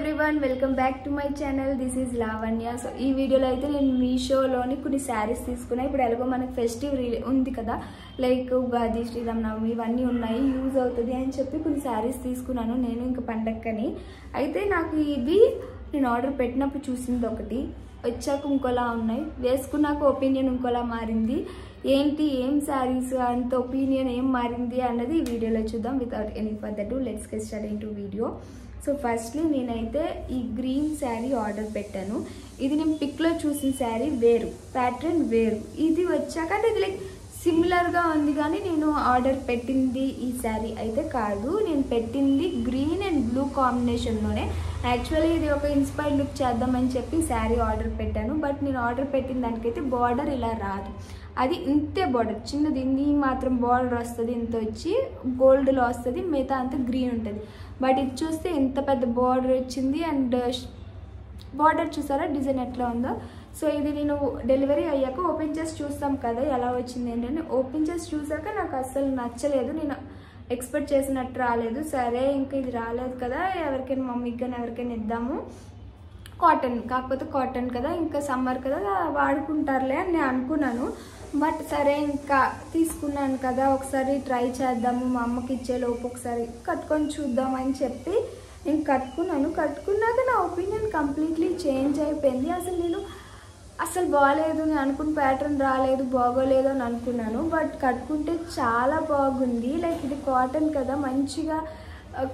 everyone, welcome back to my channel. This is Lavanya. So ee video lo aithe nenu Meesho loni కొన్ని sarees తీసుకున్నా. ఇప్పుడు ఎలాగో మనకి festive ఉంది కదా, లైక్ ఉగాది, శ్రీరామనవమి ఇవన్నీ ఉన్నాయి, యూజ్ అవుతుంది అని చెప్పి కొన్ని sarees తీసుకున్నాను నేను ఇంకా పండక్కని. అయితే నాకు ఇవి నేను ఆర్డర్ పెట్టినప్పుడు చూసింది ఒకటి, వచ్చాక ఇంకోలా ఉన్నాయి, వేసుకున్నాక ఒపీనియన్ ఇంకోలా మారింది. ఏంటి ఏం sarees అంత ఒపీనియన్ ఏం మారింది అన్నది ఈ వీడియోలో చూద్దాం. Without any further do let's get start into video. So firstly నేనైతే ఈ గ్రీన్ శారీ ఆర్డర్ పెట్టాను. ఇది నేను పిక్లో చూసిన శారీ వేరు, ప్యాటర్న్ వేరు. ఇది వచ్చాక అంటే ఇది లైక్ సిమిలర్గా ఉంది, కానీ నేను ఆర్డర్ పెట్టింది ఈ శారీ అయితే కాదు. నేను పెట్టింది గ్రీన్ అండ్ బ్లూ కాంబినేషన్లోనే. యాక్చువల్లీ ఇది ఒక ఇన్స్పైర్డ్ లుక్ చేద్దామని చెప్పి శారీ ఆర్డర్ పెట్టాను. బట్ నేను ఆర్డర్ పెట్టిన దానికైతే బార్డర్ ఇలా రాదు, అది ఇంతే బార్డర్, చిన్నది ఇన్ని మాత్రం బార్డర్ వస్తుంది, ఇంత వచ్చి గోల్డ్లో వస్తుంది, మిగతా అంతా గ్రీన్ ఉంటుంది. బట్ ఇది చూస్తే ఇంత పెద్ద బార్డర్ వచ్చింది. అండ్ బార్డర్ చూసారా డిజైన్ ఎట్లా ఉందో. సో ఇది నేను డెలివరీ అయ్యాక ఓపెన్ చేసి చూస్తాం కదా ఎలా వచ్చింది ఏంటంటే, ఓపెన్ చేసి చూసాక నాకు అస్సలు నచ్చలేదు, నేను ఎక్స్పెక్ట్ చేసినట్టు రాలేదు. సరే ఇంకా ఇది రాలేదు కదా, ఎవరికైనా మమ్మీకి కానీ ఎవరికైనా ఇద్దాము, కాటన్ కాకపోతే కాటన్ కదా, ఇంకా సమ్మర్ కదా వాడుకుంటారులే అని నేను అనుకున్నాను. బట్ సరే ఇంకా తీసుకున్నాను కదా, ఒకసారి ట్రై చేద్దాము, మా అమ్మకి ఇచ్చేలోపు ఒకసారి కట్టుకొని చూద్దామని చెప్పి నేను కట్టుకున్నాను. కట్టుకున్నాక నా ఒపీనియన్ కంప్లీట్లీ చేంజ్ అయిపోయింది. అసలు బాగాలేదు, నేను అనుకున్న ప్యాటర్న్ రాలేదు, బాగోలేదు అని అనుకున్నాను. బట్ కట్టుకుంటే చాలా బాగుంది. లైక్ ఇది కాటన్ కదా, మంచిగా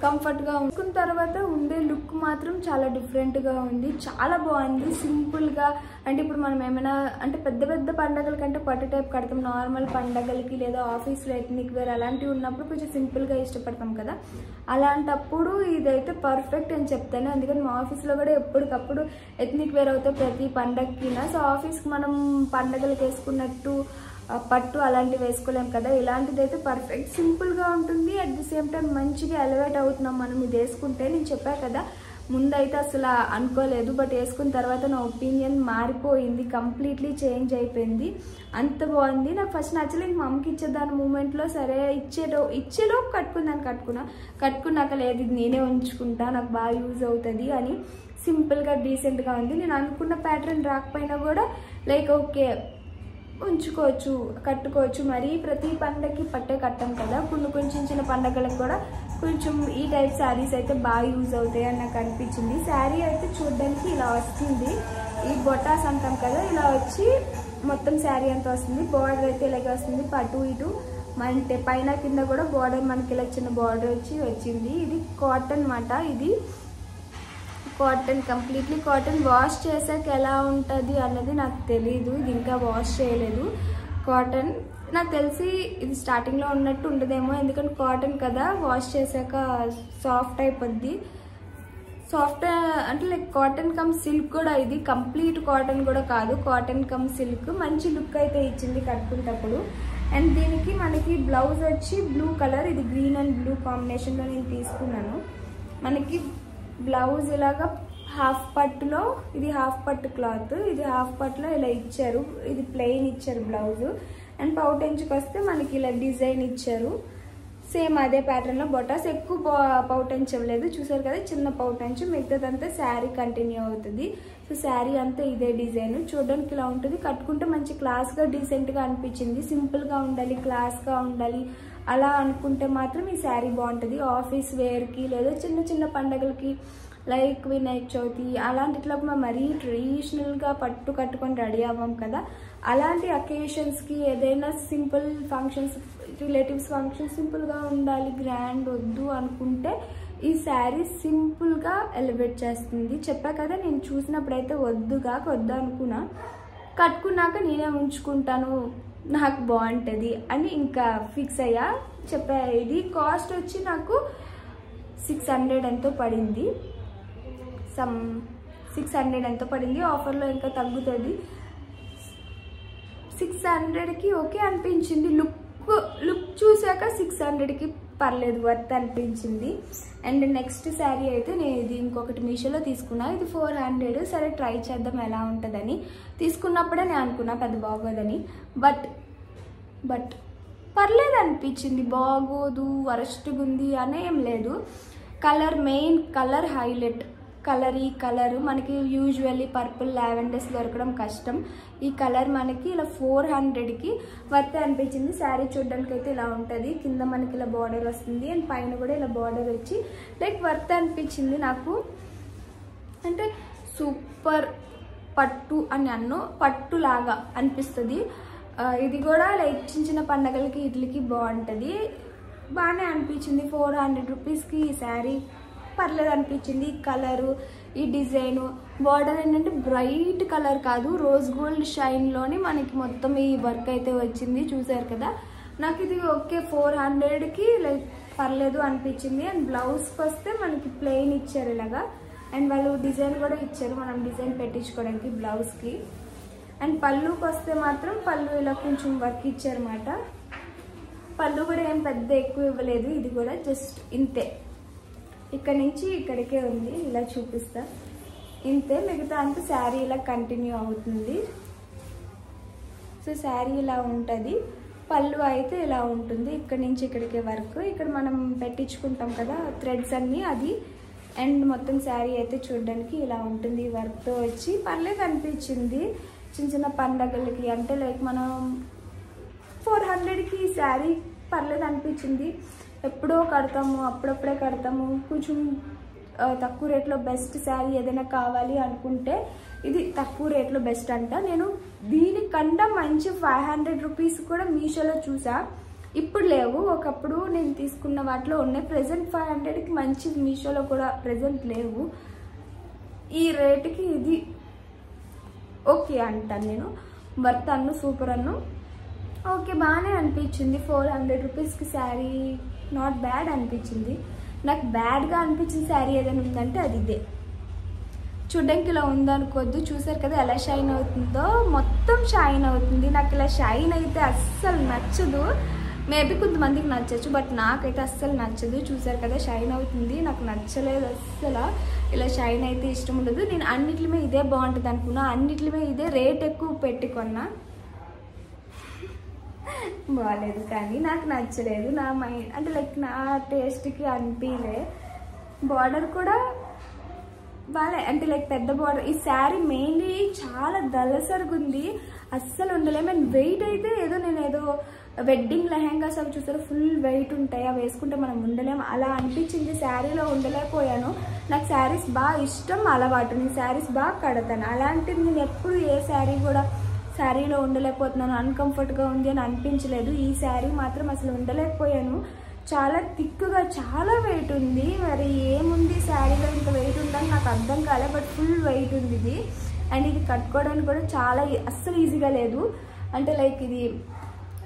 కంఫర్ట్గా అనుకున్న తర్వాత ఉండే లుక్ మాత్రం చాలా డిఫరెంట్గా ఉంది, చాలా బాగుంది. సింపుల్గా అంటే ఇప్పుడు మనం ఏమైనా అంటే పెద్ద పెద్ద పండగల కంటే పట్టు టైప్ కడతాం, నార్మల్ పండగలకి లేదా ఆఫీస్లో ఎథ్నిక్ వేర్ అలాంటివి ఉన్నప్పుడు కొంచెం సింపుల్గా ఇష్టపడతాం కదా, అలాంటప్పుడు ఇదైతే పర్ఫెక్ట్ అని చెప్తాను. అందుకని మా ఆఫీస్లో కూడా ఎప్పటికప్పుడు ఎథ్నిక్ వేర్ అవుతాయి ప్రతి పండగకినా. సో ఆఫీస్కి మనం పండగలకు వేసుకున్నట్టు పట్టు అలాంటివి వేసుకోలేం కదా, ఇలాంటిది అయితే పర్ఫెక్ట్, సింపుల్గా ఉంటుంది. అట్ ది సేమ్ టైం మంచిగా ఎలివేట్ అవుతున్నాం మనం ఇది వేసుకుంటే. నేను చెప్పా కదా ముందైతే అసలు అనుకోలేదు, బట్ వేసుకున్న తర్వాత నా ఒపీనియన్ మారిపోయింది, కంప్లీట్లీ చేంజ్ అయిపోయింది. అంత బాగుంది. నాకు ఫస్ట్ నచ్చలేదు, మా అమ్మకి ఇచ్చేదాని మూమెంట్లో సరే ఇచ్చేలో కట్టుకున్నాక లేదు ఇది నేనే ఉంచుకుంటా, నాకు బాగా యూజ్ అవుతుంది అని సింపుల్గా డీసెంట్గా ఉంది. నేను అనుకున్న ప్యాటర్న్ రాకపోయినా కూడా లైక్ ఓకే ఉంచుకోవచ్చు, కట్టుకోవచ్చు. మరి ప్రతి పండగకి పట్టే కట్టం కదా, కొన్ని చిన్న పండగలకు కూడా కొంచెం ఈ టైప్ శారీస్ అయితే బాగా యూజ్ అవుతాయి అని నాకు అనిపించింది. శారీ అయితే చూడడానికి ఇలా వస్తుంది, ఈ బొటాస్ అంటాం కదా ఇలా వచ్చి మొత్తం శారీ అంతా వస్తుంది. బార్డర్ అయితే ఇలాగే వస్తుంది, పటు ఇటు అంటే పైన కింద కూడా బార్డర్ మనకి ఇలా చిన్న బార్డర్ వచ్చింది. ఇది కాటన్ మాట, ఇది కాటన్, కంప్లీట్లీ కాటన్. వాష్ చేసాక ఎలా ఉంటుంది అన్నది నాకు తెలీదు, ఇది ఇంకా వాష్ చేయలేదు. కాటన్ నాకు తెలిసి ఇది స్టార్టింగ్లో ఉన్నట్టు ఉండదేమో, ఎందుకంటే కాటన్ కదా, వాష్ చేసాక సాఫ్ట్ అయిపోద్ది. సాఫ్ట్ అంటే లైక్ కాటన్ కమ్ సిల్క్ కూడా, ఇది కంప్లీట్ కాటన్ కూడా కాదు, కాటన్ కమ్ సిల్క్. మంచి లుక్ అయితే ఇచ్చింది కట్టుకునేటప్పుడు. అండ్ దీనికి మనకి బ్లౌజ్ వచ్చి బ్లూ కలర్, ఇది గ్రీన్ అండ్ బ్లూ కాంబినేషన్లో నేను తీసుకున్నాను. మనకి బ్లౌజ్ ఇలాగా హాఫ్ పట్టులో, ఇది హాఫ్ పట్టు క్లాత్, ఇది హాఫ్ పట్టులో ఇలా ఇచ్చారు, ఇది ప్లెయిన్ ఇచ్చారు బ్లౌజ్. అండ్ పౌటెంచ్కి వస్తే మనకి ఇలా డిజైన్ ఇచ్చారు, సేమ్ అదే ప్యాటర్న్లో. బొటాస్ ఎక్కువ పౌటెంచ్ ఇవ్వలేదు, చూసారు కదా చిన్న పౌటెంచ్, మిగతాదంతా శారీ కంటిన్యూ అవుతుంది. సో శారీ అంతా ఇదే డిజైన్, చూడడానికి ఇలా ఉంటుంది. కట్టుకుంటే మంచి క్లాస్గా డీసెంట్గా అనిపించింది. సింపుల్గా ఉండాలి, క్లాస్గా ఉండాలి అలా అనుకుంటే మాత్రం ఈ శారీ బాగుంటుంది. ఆఫీస్ వేర్కి లేదా చిన్న పండగలకి లైక్ వినాయక చవితి అలాంటిట్లో మరీ ట్రెడిషనల్గా పట్టు కట్టుకొని రెడీ అవ్వం కదా, అలాంటి అకేషన్స్కి ఏదైనా సింపుల్ ఫంక్షన్స్, రిలేటివ్స్ ఫంక్షన్స్ సింపుల్గా ఉండాలి, గ్రాండ్ వద్దు అనుకుంటే ఈ శారీ సింపుల్గా ఎలివేట్ చేస్తుంది. చెప్పా కదా నేను చూసినప్పుడైతే వద్దు అనుకున్నా, కట్టుకున్నాక నేనే ఉంచుకుంటాను, నాకు బాగుంటుంది అని ఇంకా ఫిక్స్ అయ్యా. చెప్పా ఇది కాస్ట్ వచ్చి నాకు 600 ఎంతో పడింది, 600 ఎంతో పడింది. ఆఫర్లో ఇంకా తగ్గుతుంది. 600కి ఓకే అనిపించింది. లుక్ చూసాక 600కి పర్లేదు, వర్త్ అనిపించింది. అండ్ నెక్స్ట్ శారీ అయితే నేను ఇది ఇంకొకటి మీషోలో తీసుకున్నా, ఇది 400. సరే ట్రై చేద్దాం ఎలా ఉంటుందని తీసుకున్నప్పుడే నేను అనుకున్నా పెద్ద బాగోదని. బట్ పర్లేదు అనిపించింది, బాగోదు వరస్ట్గా ఉంది అనే ఏం లేదు. కలర్, మెయిన్ కలర్ హైలైట్, ఈ కలర్ మనకి యూజువల్లీ పర్పుల్ లావెండర్స్ దొరకడం కష్టం. ఈ కలర్ మనకి ఇలా 400కి వర్త్ అనిపించింది. శారీ చూడడానికి అయితే ఇలా ఉంటుంది, కింద మనకి ఇలా బార్డర్ వస్తుంది అండ్ పైన కూడా ఇలా బార్డర్ వచ్చి లైక్ వర్త్ అనిపించింది నాకు. అంటే సూపర్ పట్టు అని పట్టు లాగా అనిపిస్తుంది. ఇది కూడా లైక్ చిన్న చిన్న పండగలకి ఇట్లకి బాగుంటుంది, బాగానే అనిపించింది. 400 రూపీస్కి ఈ శారీ పర్లేదు అనిపించింది. ఈ కలరు, ఈ డిజైను, బార్డర్ ఏంటంటే బ్రైట్ కలర్ కాదు, రోజ్ గోల్డ్ షైన్లోని మనకి మొత్తం ఈ వర్క్ అయితే వచ్చింది. చూసారు కదా, నాకు ఇది ఓకే 400కి లైక్ పర్లేదు అనిపించింది. అండ్ బ్లౌజ్కి వస్తే మనకి ప్లెయిన్ ఇచ్చారు ఇలాగా, అండ్ వాళ్ళు డిజైన్ కూడా ఇచ్చారు మనం డిజైన్ పెట్టించుకోవడానికి బ్లౌజ్కి. అండ్ పళ్ళుకి వస్తే మాత్రం పళ్ళు ఇలా కొంచెం వర్క్ ఇచ్చారన్నమాట. పళ్ళు కూడా ఏం పెద్ద ఎక్కువ ఇవ్వలేదు, ఇది కూడా జస్ట్ ఇంతే, ఇక్కడ నుంచి ఇక్కడికే ఉంది. ఇలా చూపిస్తా, ఇంతే. మిగతా అంతా శారీ ఇలా కంటిన్యూ అవుతుంది. సో శారీ ఇలా ఉంటుంది, పళ్ళు అయితే ఇలా ఉంటుంది, ఇక్కడ నుంచి ఇక్కడికే వర్క్. ఇక్కడ మనం పెట్టించుకుంటాం కదా థ్రెడ్స్ అన్నీ, అది. అండ్ మొత్తం శారీ అయితే చూడడానికి ఇలా ఉంటుంది వర్క్తో వచ్చి. పర్లేదు అనిపించింది చిన్న చిన్న పండగలకి, అంటే లైక్ మనం 400కి శారీ పర్లేదు అనిపించింది. ఎప్పుడో కడతాము, అప్పుడప్పుడే కడతాము, కొంచెం తక్కువ రేట్లో బెస్ట్ శారీ ఏదైనా కావాలి అనుకుంటే ఇది తక్కువ రేట్లో బెస్ట్ అంట. నేను దీనికన్నా మంచి 500 రూపీస్ కూడా మీషోలో చూసా, ఇప్పుడు లేవు. ఒకప్పుడు నేను తీసుకున్న వాటిలో ఉన్నాయి. ప్రెజెంట్ 500కి మంచి మీషోలో కూడా ప్రెజెంట్ లేవు. ఈ రేటుకి ఇది ఓకే అంటాను నేను. వర్త్ సూపర్ ఓకే, బాగానే అనిపించింది. 400 రూపీస్కి శారీ నాట్ బ్యాడ్ అనిపించింది. నాకు బ్యాడ్గా అనిపించిన శారీ ఏదైనా ఉందంటే అది ఇదే. చూడ్డానికి ఇలా ఉందనుకోద్దు, చూసారు కదా ఎలా షైన్ అవుతుందో, మొత్తం షైన్ అవుతుంది. నాకు ఇలా షైన్ అయితే అస్సలు నచ్చదు. మేబీ కొంతమందికి నచ్చచ్చు, బట్ నాకైతే అస్సలు నచ్చదు. చూసారు కదా షైన్ అవుతుంది, నాకు నచ్చలేదు అస్సలు. ఇలా షైన్ అయితే ఇష్టం ఉండదు. నేను అన్నిట్లమే ఇదే బాగుంటుంది అనుకున్నా, అన్నిట్లమే ఇదే రేట్ ఎక్కువ పెట్టుకున్నా, బాగాలేదు. కానీ నాకు నచ్చలేదు, నా మైండ్ అంటే లైక్ నా టేస్ట్కి అనిపించలే. బార్డర్ కూడా బాగా అంటే లైక్ పెద్ద బార్డర్. ఈ శారీ మెయిన్లీ చాలా దళసరిగా ఉంది, అస్సలు ఉండలేము. అండ్ వెయిట్ అయితే నేను వెడ్డింగ్ లెహెంగాస్ అవి చూసారు ఫుల్ వెయిట్ ఉంటాయి, అవి వేసుకుంటే మనం ఉండలేము, అలా అనిపించింది. శారీలో ఉండలేకపోయాను. నాకు శారీస్ బాగా ఇష్టం, అలవాటు, నేను శారీస్ బాగా కడతాను. అలాంటిది నేను ఎప్పుడు ఏ శారీ కూడా శారీలో ఉండలేకపోతున్నాను, అన్కంఫర్ట్గా ఉంది అని అనిపించలేదు. ఈ శారీ మాత్రం అసలు ఉండలేకపోయాను. చాలా థిక్గా, చాలా వెయిట్ ఉంది. మరి ఏముంది శారీలో ఇంత వెయిట్ ఉందని నాకు అర్థం కాలే, బట్ ఫుల్ వెయిట్ ఉంది ఇది. అండ్ ఇది కట్టుకోవడానికి కూడా చాలా అస్సలు ఈజీగా లేదు. అంటే లైక్ ఇది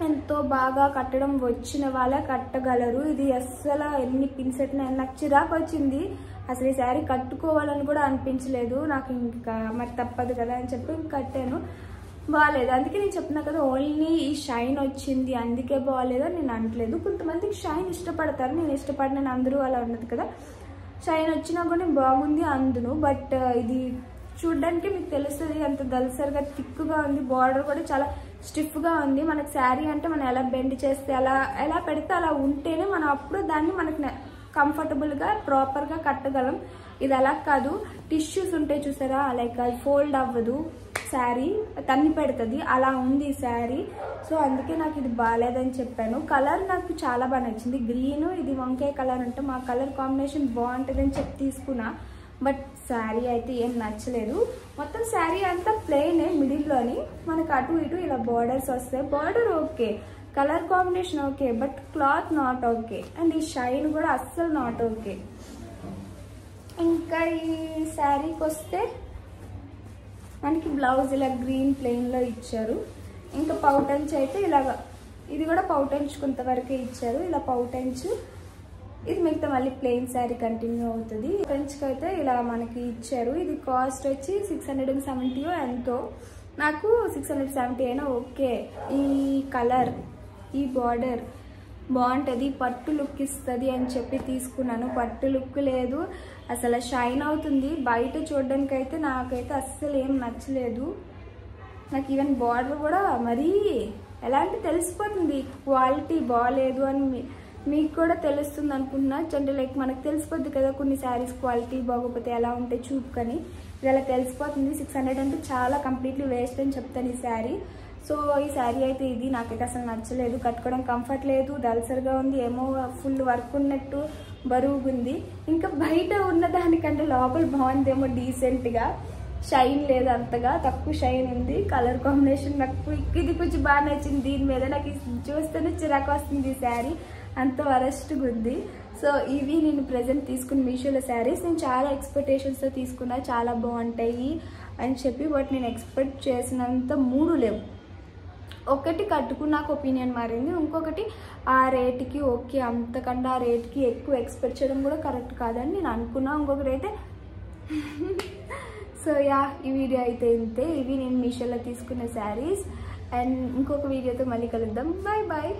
ఎంతో బాగా కట్టడం వచ్చిన వాళ్ళే కట్టగలరు. ఇది అస్సలు ఎన్ని పిన్స్ పెట్టినా నాకు చిరాకు వచ్చింది. అసలు ఈ శారీ కట్టుకోవాలని కూడా అనిపించలేదు నాకు. ఇంకా మరి తప్పదు కదా అని చెప్పి కట్టాను, బాగాలేదు. అందుకే నేను చెప్తున్నా కదా, ఓన్లీ ఈ షైన్ వచ్చింది అందుకే బాగాలేదని నేను అనట్లేదు. కొంతమందికి షైన్ ఇష్టపడతారు, నేను ఇష్టపడినాను, అందరూ అలా ఉండదు కదా. షైన్ వచ్చినా కూడా బాగుంది అందును, బట్ ఇది చూడ్డానికి మీకు తెలుస్తుంది అంత దల్సరిగా థిక్గా ఉంది. బార్డర్ కూడా చాలా స్టిఫ్గా ఉంది. మనకి శారీ అంటే మనం ఎలా బెండ్ చేస్తే ఎలా పెడితే అలా ఉంటేనే మనం అప్పుడు దాన్ని మనకి కంఫర్టబుల్గా ప్రాపర్గా కట్టగలం. ఇది అలా కాదు, టిష్యూస్ ఉంటాయి చూసారా, లైక్ అది ఫోల్డ్ అవ్వదు, శారీ తన్ని పెడుతుంది, అలా ఉంది ఈ శారీ. సో అందుకే నాకు ఇది బాగాలేదని చెప్పాను. కలర్ నాకు చాలా బాగా నచ్చింది, గ్రీన్, ఇది వంకాయ కలర్ అంటే మా కలర్ కాంబినేషన్ బాగుంటుందని చెప్పి తీసుకున్నా. బట్ శారీ అయితే ఏం నచ్చలేదు. మొత్తం శారీ అంతా ప్లెయిన్, మిడిల్లోని మనకు అటు ఇటు ఇలా బార్డర్స్ వస్తాయి. Border okay, colour combination okay, but cloth not okay. And ఈ షైన్ కూడా అస్సలు నాట్ ఓకే. ఇంకా ఈ శారీకి వస్తే మనకి బ్లౌజ్ ఇలా గ్రీన్ ప్లెయిన్లో ఇచ్చారు. ఇంకా పౌటంచ్ అయితే ఇలాగా, ఇది కూడా పౌటంచ్ కొంతవరకే ఇచ్చారు, ఇలా పౌటంచ్. ఇది మిగతా మళ్ళీ ప్లెయిన్ శారీ కంటిన్యూ అవుతుంది. పౌటంచ్కి అయితే ఇలా మనకి ఇచ్చారు. ఇది కాస్ట్ వచ్చి 670 ఎంతో. నాకు 670 అయినా ఓకే. ఈ కలర్, ఈ బార్డర్ బాగుంటుంది, పట్టు లుక్ ఇస్తుంది అని చెప్పి తీసుకున్నాను. పట్టు లుక్ లేదు, అసలు షైన్ అవుతుంది. బయట చూడడానికి అయితే నాకైతే అస్సలు ఏం నచ్చలేదు. నాకు ఈవెన్ బార్డర్ కూడా మరీ ఎలా అంటే తెలిసిపోతుంది క్వాలిటీ బాగాలేదు అని. మీకు కూడా తెలుస్తుంది అనుకుంటున్నా. అంటే లైక్ మనకు తెలిసిపోద్ది కదా కొన్ని శారీస్ క్వాలిటీ బాగోకపోతే ఎలా ఉంటాయి చూపుకని, ఇది అలా తెలిసిపోతుంది. 600 అంటే చాలా కంప్లీట్లీ వేస్ట్ అని చెప్తాను ఈ శారీ. సో ఈ శారీ అయితే ఇది నాకైతే అసలు నచ్చలేదు. కట్టుకోవడం కంఫర్ట్ లేదు, దల్సర్గా ఉంది, ఏమో ఫుల్ వర్క్ ఉన్నట్టు బరువుగుంది. ఇంకా బయట ఉన్న దానికంటే లోపల బాగుందేమో డీసెంట్గా, షైన్ లేదు అంతగా, తక్కువ షైన్ ఉంది. కలర్ కాంబినేషన్ నాకు ఇది కొంచెం బాగా నచ్చింది. దీని మీద నాకు చూస్తేనే చిరాకు వస్తుంది ఈ శారీ, అంత వరస్ట్గా ఉంది. సో ఇవి నేను ప్రెజెంట్ తీసుకున్న మీషోలో శారీస్. నేను చాలా ఎక్స్పెక్టేషన్స్తో తీసుకున్నా, చాలా బాగుంటాయి అని చెప్పి. బట్ నేను ఎక్స్పెక్ట్ చేసినంత 3 లేవు. ఒకటి కట్టుకున్నాక ఒపీనియన్ మారింది, ఇంకొకటి ఆ రేట్కి ఓకే, అంతకన్నా ఆ రేట్కి ఎక్కువ ఎక్స్పెక్ట్ చేయడం కూడా కరెక్ట్ కాదని నేను అనుకున్నా. ఇంకొకటి అయితే సో యా, ఈ వీడియో అయితే ఇంతే. ఇవి నేను మీషోలో తీసుకున్న శారీస్. అండ్ ఇంకొక వీడియోతో మళ్ళీ కలుద్దాం. Bye bye.